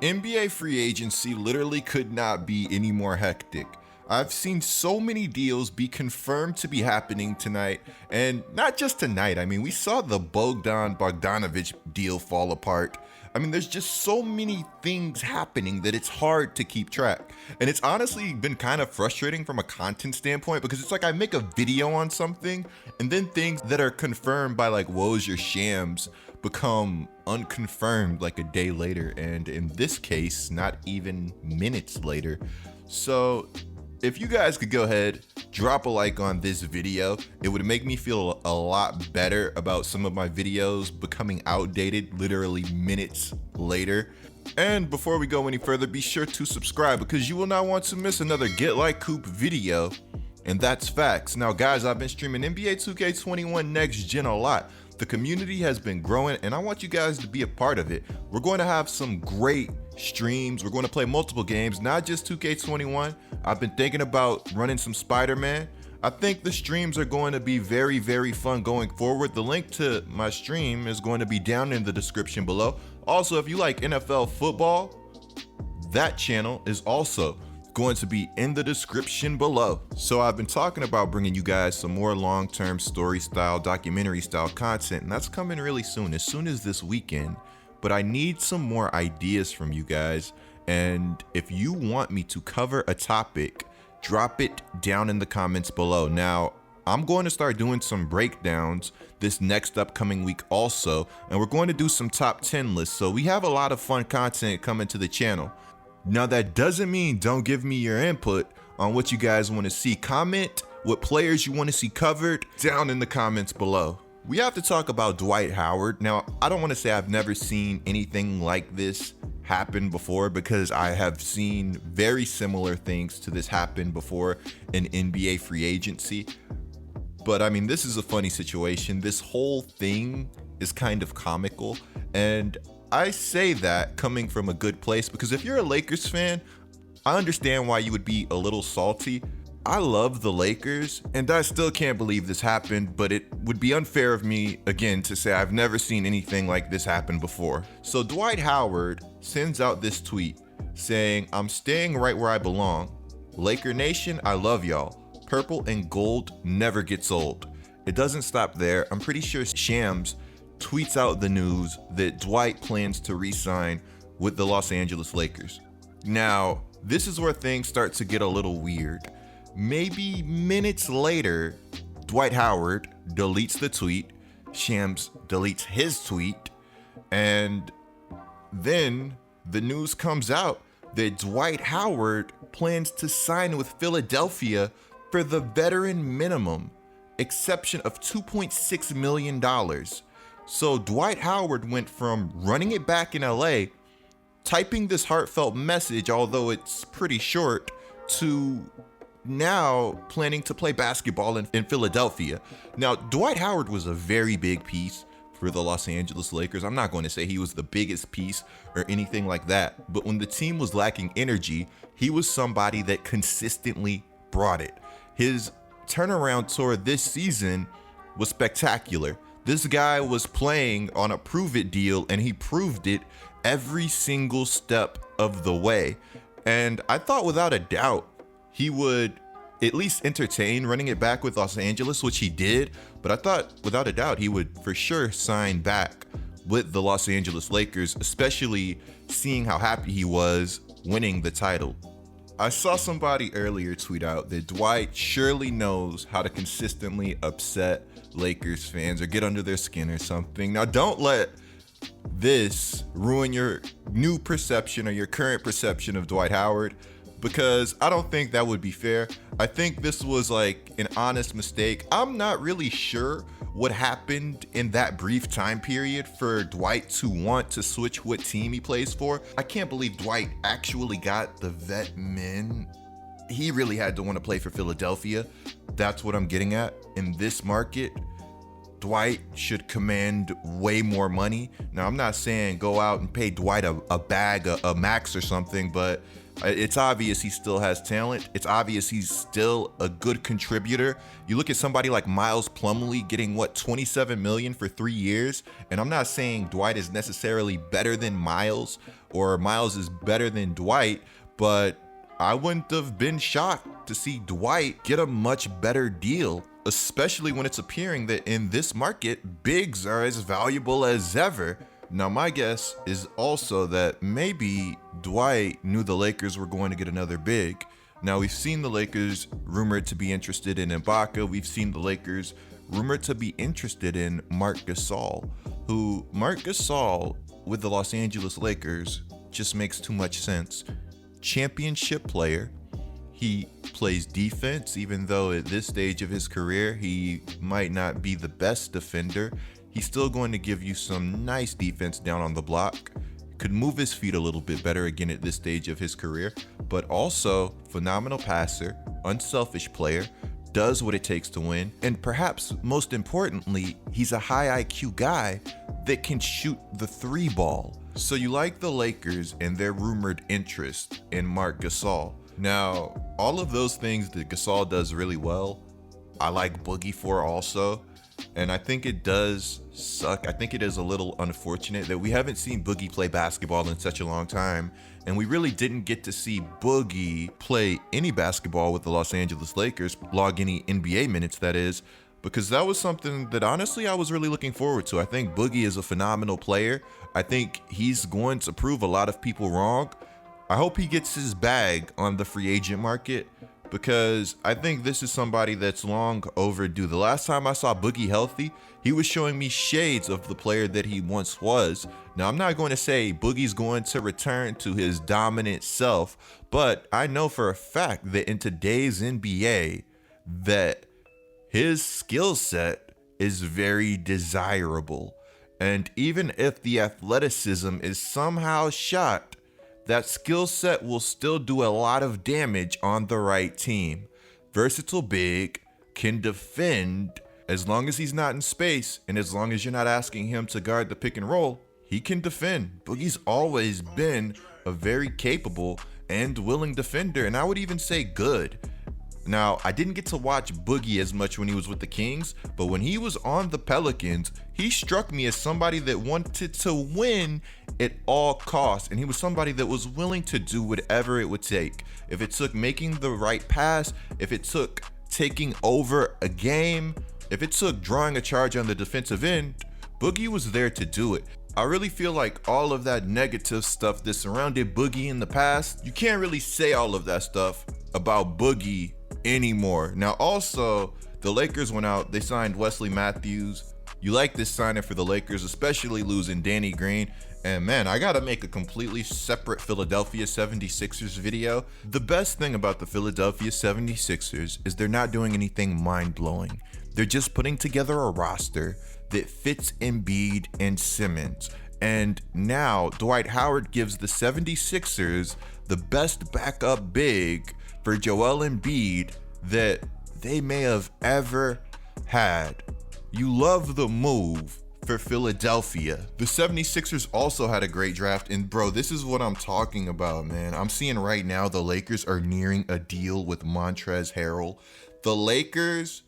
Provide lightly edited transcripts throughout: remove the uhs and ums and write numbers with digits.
NBA free agency literally could not be any more hectic. I've seen so many deals be confirmed to be happening tonight, and not just tonight. I mean, we saw the Bogdanovich deal fall apart. I mean, there's just so many things happening that it's hard to keep track. And it's honestly been kind of frustrating from a content standpoint because it's like I make a video on something and then things that are confirmed by like Woj or Shams become unconfirmed like a day later. And in this case, not even minutes later. So if you guys could go ahead, drop a like on this video, it would make me feel a lot better about some of my videos becoming outdated literally minutes later. And before we go any further, be sure to subscribe because you will not want to miss another Get Like Coop video. And that's facts. Now guys, I've been streaming NBA 2K21 Next Gen a lot. The community has been growing and I want you guys to be a part of it. We're going to have some great streams. We're going to play multiple games, not just 2K21. I've been thinking about running some Spider-Man. I think the streams are going to be very, very fun going forward. The link to my stream is going to be down in the description below. Also, if you like NFL football, that channel is also going to be in the description below. So I've been talking about bringing you guys some more long-term story style, documentary style content, and that's coming really soon as this weekend. But I need some more ideas from you guys. And if you want me to cover a topic, drop it down in the comments below. Now, I'm going to start doing some breakdowns this next upcoming week also, and we're going to do some top 10 lists. So we have a lot of fun content coming to the channel. Now that doesn't mean don't give me your input on what you guys want to see. Comment what players you want to see covered down in the comments below. We have to talk about Dwight Howard. Now, I don't want to say I've never seen anything like this happen before because I have seen very similar things to this happen before in NBA free agency. But I mean, this is a funny situation. This whole thing is kind of comical, and I say that coming from a good place because if you're a Lakers fan, I understand why you would be a little salty. I love the Lakers and I still can't believe this happened, but it would be unfair of me again to say I've never seen anything like this happen before. So Dwight Howard sends out this tweet saying, "I'm staying right where I belong. Laker Nation, I love y'all. Purple and gold never gets old." It doesn't stop there. I'm pretty sure Shams tweets out the news that Dwight plans to re-sign with the Los Angeles Lakers. Now, this is where things start to get a little weird. Maybe minutes later, Dwight Howard deletes the tweet, Shams deletes his tweet, and then the news comes out that Dwight Howard plans to sign with Philadelphia for the veteran minimum, exception of $2.6 million. So Dwight Howard went from running it back in LA, typing this heartfelt message, although it's pretty short, to now planning to play basketball in Philadelphia. Now, Dwight Howard was a very big piece for the Los Angeles Lakers. I'm not going to say he was the biggest piece or anything like that, but when the team was lacking energy, he was somebody that consistently brought it. His turnaround tour this season was spectacular. This guy was playing on a prove it deal and he proved it every single step of the way. And I thought without a doubt he would at least entertain running it back with Los Angeles, which he did. But I thought without a doubt he would for sure sign back with the Los Angeles Lakers, especially seeing how happy he was winning the title. I saw somebody earlier tweet out that Dwight surely knows how to consistently upset Lakers fans or get under their skin or something. Now, don't let this ruin your new perception or your current perception of Dwight Howard, because I don't think that would be fair. I think this was like an honest mistake. I'm not really sure what happened in that brief time period for Dwight to want to switch what team he plays for. I can't believe Dwight actually got the vet min. He really had to want to play for Philadelphia. That's what I'm getting at. In this market, Dwight should command way more money. Now, I'm not saying go out and pay Dwight a bag, a max or something, but It's obvious he still has talent. It's obvious he's still a good contributor. You look at somebody like Miles Plumlee getting, what, $27 million for 3 years? And I'm not saying Dwight is necessarily better than Miles or Miles is better than Dwight, but I wouldn't have been shocked to see Dwight get a much better deal, especially when it's appearing that in this market, bigs are as valuable as ever. Now, my guess is also that maybe Dwight knew the Lakers were going to get another big. Now, we've seen the Lakers rumored to be interested in Ibaka. We've seen the Lakers rumored to be interested in Marc Gasol, who Marc Gasol with the Los Angeles Lakers just makes too much sense. Championship player. He plays defense, even though at this stage of his career, he might not be the best defender. He's still going to give you some nice defense down on the block. Could move his feet a little bit better again at this stage of his career, but also phenomenal passer, unselfish player, does what it takes to win, and perhaps most importantly, he's a high IQ guy that can shoot the 3 ball. So you like the Lakers and their rumored interest in Marc Gasol. Now, all of those things that Gasol does really well, I like Boogie for also. And I think it does suck. I think it is a little unfortunate that we haven't seen Boogie play basketball in such a long time. And we really didn't get to see Boogie play any basketball with the Los Angeles Lakers, log any NBA minutes, that is, because that was something that honestly I was really looking forward to. I think Boogie is a phenomenal player. I think he's going to prove a lot of people wrong. I hope he gets his bag on the free agent market, because I think this is somebody that's long overdue. The last time I saw Boogie healthy, he was showing me shades of the player that he once was. Now, I'm not going to say Boogie's going to return to his dominant self, but I know for a fact that in today's NBA, that his skill set is very desirable. And even if the athleticism is somehow shot, that skill set will still do a lot of damage on the right team. Versatile big, can defend, as long as he's not in space, and as long as you're not asking him to guard the pick and roll, he can defend. Boogie's always been a very capable and willing defender, and I would even say good. Now, I didn't get to watch Boogie as much when he was with the Kings, but when he was on the Pelicans, he struck me as somebody that wanted to win at all costs, and he was somebody that was willing to do whatever it would take. If it took making the right pass, if it took taking over a game, if it took drawing a charge on the defensive end, Boogie was there to do it. I really feel like all of that negative stuff that surrounded Boogie in the past, you can't really say all of that stuff about Boogie anymore. Now, also, the Lakers went out, they signed Wesley Matthews. You like this signing for the Lakers, especially losing Danny Green. And man, I gotta make a completely separate Philadelphia 76ers video. The best thing about the Philadelphia 76ers is they're not doing anything mind-blowing. They're just putting together a roster that fits Embiid and Simmons. And now Dwight Howard gives the 76ers the best backup big for Joel Embiid that they may have ever had. You love the move for Philadelphia. The 76ers also had a great draft, and bro, this is what I'm talking about, man. I'm seeing right now the Lakers are nearing a deal with Montrezl Harrell. The Lakers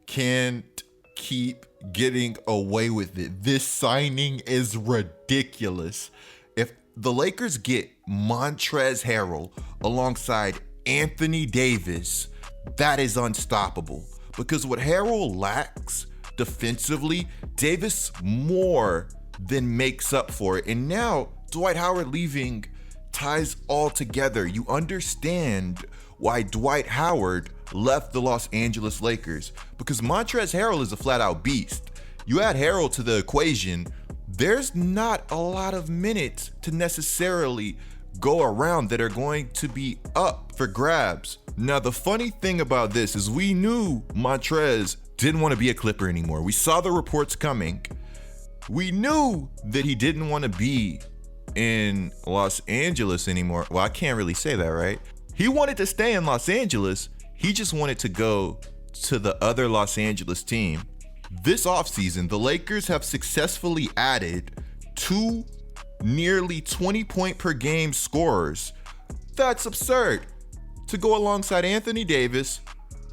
can't keep getting away with it. This signing is ridiculous. If the Lakers get Montrezl Harrell alongside Anthony Davis, that is unstoppable. Because what Harrell lacks defensively, Davis more than makes up for it. And now Dwight Howard leaving ties all together. You understand why Dwight Howard left the Los Angeles Lakers, because Montrezl Harrell is a flat out beast. You add Harrell to the equation, there's not a lot of minutes to necessarily go around that are going to be up for grabs. Now, the funny thing about this is we knew Montrez didn't want to be a Clipper anymore. We saw the reports coming. We knew that he didn't want to be in Los Angeles anymore. Well, I can't really say that, right? He wanted to stay in Los Angeles. He just wanted to go to the other Los Angeles team. This offseason, the Lakers have successfully added 2 nearly 20-point per game scorers That's absurd. To go alongside Anthony Davis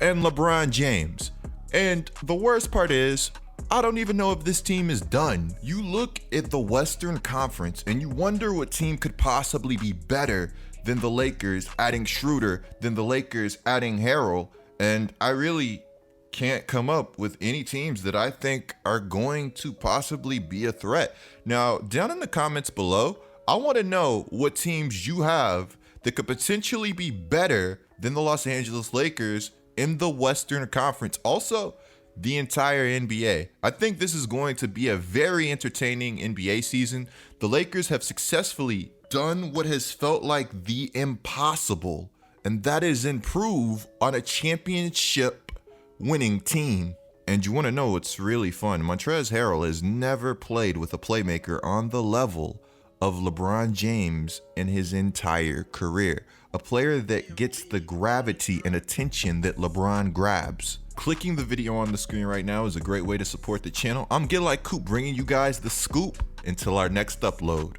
and LeBron James. And the worst part is, I don't even know if this team is done. You look at the Western Conference and you wonder what team could possibly be better than the Lakers adding Schroeder, than the Lakers adding Harrell, and I really can't come up with any teams that I think are going to possibly be a threat. Now, down in the comments below, I want to know what teams you have that could potentially be better than the Los Angeles Lakers in the Western Conference. Also, the entire NBA. I think this is going to be a very entertaining NBA season. The Lakers have successfully done what has felt like the impossible, and that is improve on a championship winning team. And you want to know what's really fun? Montrezl Harrell has never played with a playmaker on the level of LeBron James in his entire career. A player that gets the gravity and attention that LeBron grabs. Clicking the video on the screen right now is a great way to support the channel. I'm Get Like Coop, bringing you guys the scoop until our next upload.